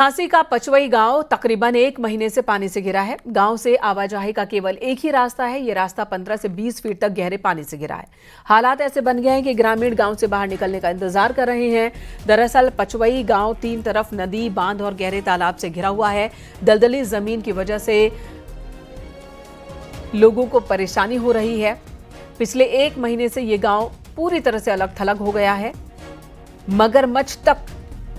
झांसी का पचवई गांव तकरीबन 1 महीने से पानी से घिरा है। गांव से आवाजाही का केवल एक ही रास्ता है। ये रास्ता 15 से 20 फीट तक गहरे पानी से घिरा है। हालात ऐसे बन गए हैं कि ग्रामीण गांव से बाहर निकलने का इंतजार कर रहे हैं। दरअसल पचवई गांव 3 तरफ नदी, बांध और गहरे तालाब से घिरा हुआ है। दलदली जमीन की वजह से लोगों को परेशानी हो रही है। पिछले 1 महीने से ये गांव पूरी तरह से अलग थलग हो गया है। मगरमच्छ तक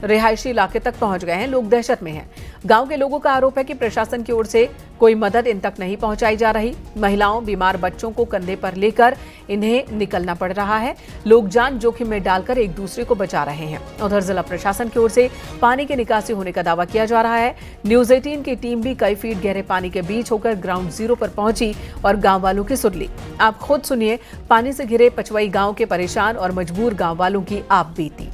रिहायशी इलाके तक पहुंच गए हैं। लोग दहशत में हैं। गांव के लोगों का आरोप है कि प्रशासन की ओर से कोई मदद इन तक नहीं पहुंचाई जा रही। महिलाओं, बीमार बच्चों को कंधे पर लेकर इन्हें निकलना पड़ रहा है। लोग जान जोखिम में डालकर एक दूसरे को बचा रहे हैं। उधर जिला प्रशासन की ओर से पानी की निकासी होने का दावा किया जा रहा है। न्यूज 18 की टीम भी कई फीट गहरे पानी के बीच होकर ग्राउंड जीरो पर पहुंची और गाँव वालों की सुन ली। आप खुद सुनिए पानी से घिरे पचवई गाँव के परेशान और मजबूर गाँव वालों की आप बीती।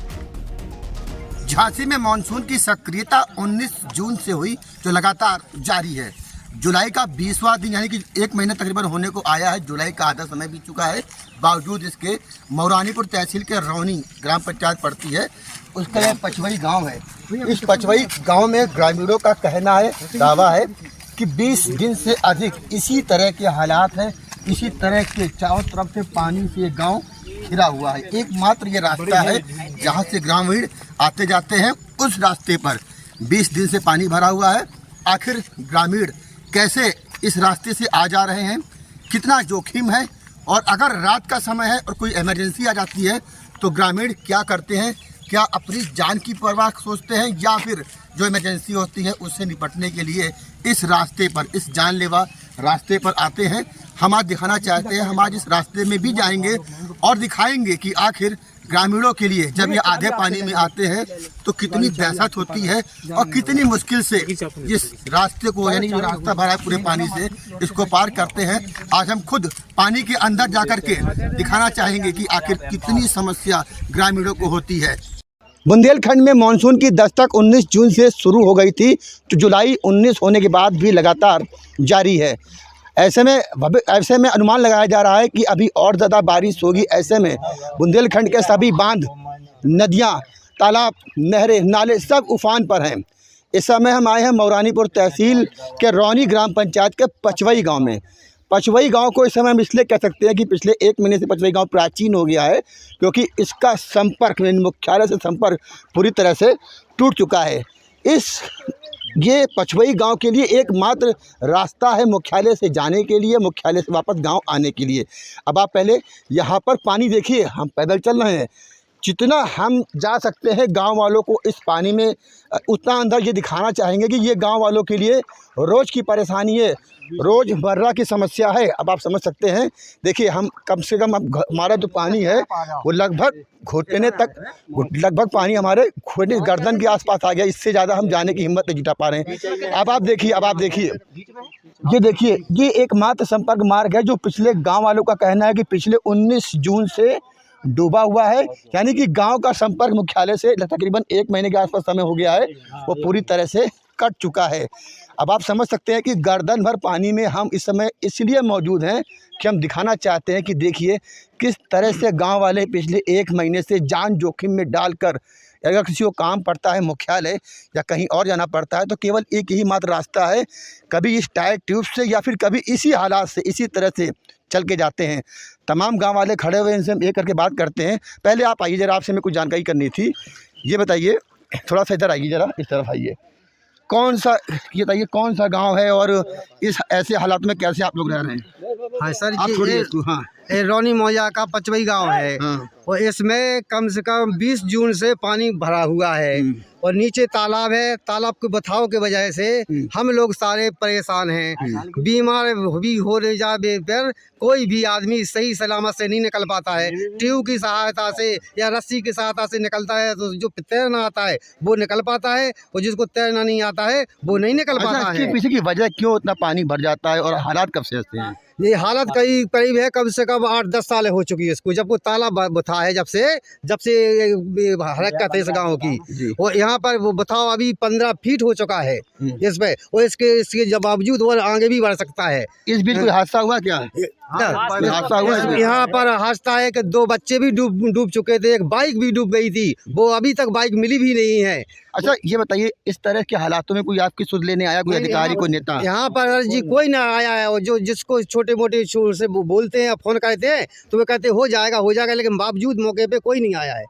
झांसी में मानसून की सक्रियता 19 जून से हुई, जो लगातार जारी है। जुलाई का 20वां दिन यानी कि 1 महीना तकरीबन होने को आया है। जुलाई का आधा समय बीत चुका है। बावजूद इसके मौरानीपुर तहसील के रौनी ग्राम पंचायत पड़ती है, उसका पचवई गांव है। इस पचवई गांव में ग्रामीणों का कहना है, दावा है कि 20 दिन से अधिक इसी तरह के हालात हैं। इसी तरह के चारों तरफ से पानी से गाँव घिरा हुआ है। एकमात्र ये रास्ता है जहाँ से ग्रामीण आते जाते हैं। उस रास्ते पर 20 दिन से पानी भरा हुआ है। आखिर ग्रामीण कैसे इस रास्ते से आ जा रहे हैं, कितना जोखिम है, और अगर रात का समय है और कोई इमरजेंसी आ जाती है तो ग्रामीण क्या करते हैं? क्या अपनी जान की परवाह सोचते हैं या फिर जो इमरजेंसी होती है उससे निपटने के लिए इस रास्ते पर, इस जानलेवा रास्ते पर आते हैं? हम आज दिखाना चाहते हैं, हम आज इस रास्ते में भी जाएंगे और दिखाएंगे कि आखिर ग्रामीणों के लिए जब ये आधे पानी में आते हैं तो कितनी दहशत होती है और कितनी मुश्किल से इस रास्ते को, यानी जो रास्ता भरा है पूरे पानी से, इसको पार करते हैं। आज हम खुद पानी के अंदर जाकर के दिखाना चाहेंगे कि आखिर कितनी समस्या ग्रामीणों को होती है। बुंदेलखंड में मानसून की दस्तक 19 जून से शुरू हो गई थी, तो जुलाई 19 होने के बाद भी लगातार जारी है। ऐसे में अनुमान लगाया जा रहा है कि अभी और ज़्यादा बारिश होगी। ऐसे में बुंदेलखंड के सभी बांध, नदियां, तालाब, नहरें, नाले सब उफान पर हैं। इस समय हम आए हैं मौरानीपुर तहसील के रौनी ग्राम पंचायत के पचवई गांव में। पचवई गांव को इस समय हम इसलिए कह सकते हैं कि पिछले 1 महीने से पचवई गांव प्राचीन हो गया है, क्योंकि इसका संपर्क, मुख्यालय से संपर्क पूरी तरह से टूट चुका है। ये पचवई गांव के लिए एकमात्र रास्ता है मुख्यालय से जाने के लिए, मुख्यालय से वापस गांव आने के लिए। अब आप पहले यहाँ पर पानी देखिए, हम पैदल चल रहे हैं। जितना हम जा सकते हैं गांव वालों को इस पानी में, उतना अंदर ये दिखाना चाहेंगे कि ये गांव वालों के लिए रोज़ की परेशानी है, रोज़मर्रा की समस्या है। अब आप समझ सकते हैं। देखिए, हम कम से कम हमारा जो पानी है वो लगभग घुटने तक, लगभग पानी हमारे घुटने गर्दन के आसपास आ गया। इससे ज़्यादा हम जाने की हिम्मत नहीं जुटा पा रहे हैं। अब आप देखिए, ये एकमात्र संपर्क मार्ग है जो पिछले गाँव वालों का कहना है कि पिछले 19 जून से डूबा हुआ है। यानी कि गांव का संपर्क मुख्यालय से तकरीबन 1 महीने के आसपास समय हो गया है, वो पूरी तरह से कट चुका है। अब आप समझ सकते हैं कि गर्दन भर पानी में हम इस समय इसलिए मौजूद हैं कि हम दिखाना चाहते हैं कि देखिए किस तरह से गांव वाले पिछले 1 महीने से जान जोखिम में डालकर, अगर किसी को काम पड़ता है मुख्यालय या कहीं और जाना पड़ता है तो केवल एक ही मात्र रास्ता है, कभी इस टायर ट्यूब से या फिर कभी इसी हालात से, इसी तरह से चल के जाते हैं। तमाम गांव वाले खड़े हुए, इनसे हम एक करके बात करते हैं। पहले आप आइए ज़रा, आपसे हमें कुछ जानकारी करनी थी। ये बताइए, थोड़ा सा इधर आइए, ज़रा इस तरफ आइए। ये बताइए कौन सा गांव है और इस ऐसे हालात में कैसे आप लोग रह रहे हैं? हाँ सर, हाँ, ये रौनी मौजा का पचवई गांव है। हाँ। और इसमें कम से कम 20 जून से पानी भरा हुआ है और नीचे तालाब है। तालाब के बहाव की वजह से हम लोग सारे परेशान हैं। बीमार भी हो जाने पर कोई भी आदमी सही सलामत से नहीं निकल पाता है। ट्यूब की सहायता से या रस्सी की सहायता से निकलता है तो जो तैरना आता है वो निकल पाता है, और जिसको तैरना नहीं आता है वो नहीं निकल पाता है। पीछे की वजह क्यों इतना पानी भर जाता है और हालात कब से ऐसे हैं? ये हालत करीब है, कम से कम 8-10 साल हो चुकी है इसको, जब वो तालाब बथा है, जब से हरकत है इस गाँव की। और यहाँ पर वो बथाव अभी 15 फीट हो चुका है इसमें, और इसके बावजूद वो आगे भी बढ़ सकता है। इस बीच कोई हादसा हुआ क्या? हादसा हुआ इसमें? यहाँ पर हादसा है कि 2 बच्चे भी डूब चुके थे, एक बाइक भी डूब गई थी, वो अभी तक बाइक मिली भी नहीं है। अच्छा ये बताइए, इस तरह के हालातों में कोई आपकी सुध लेने आया, कोई अधिकारी, कोई नेता? यहाँ पर जी कोई ना आया है, और जो जिसको छोटे मोटे से बोलते हैं, फोन करते हैं तो वे कहते हो जाएगा, लेकिन बावजूद मौके पे कोई नहीं आया है।